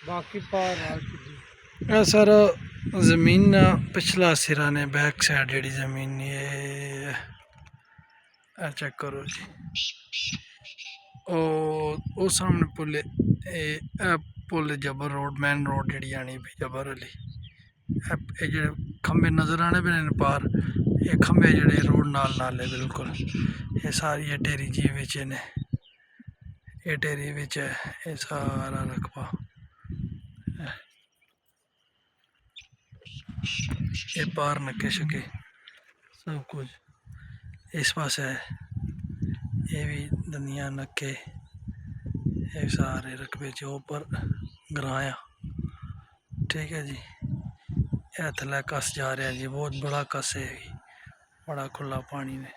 बाकी पार सर ज़मीन पिछला सिरा ने बैक साइड जी ज़मीन ये चेक करो जी। ओ सामने पुल पुल जबर रोड मैन रोड जी आनी भी जबर अली जे खंबे नज़र आने पे पार ये खंबे जड़े रोड नाल नाल है बिल्कुल। ये सारी ये टेरी जी बिच ने ये टेरी बिच है ये सारा रकबा ये पार नक्के शके सब कुछ इस पास है। ये भी दनिया नक्के ये सारे रकबे जो ऊपर ग्राया ठीक है जी। यह थल्लै कस जा रहा है जी बहुत बड़ा कस है बड़ा खुला पानी ने।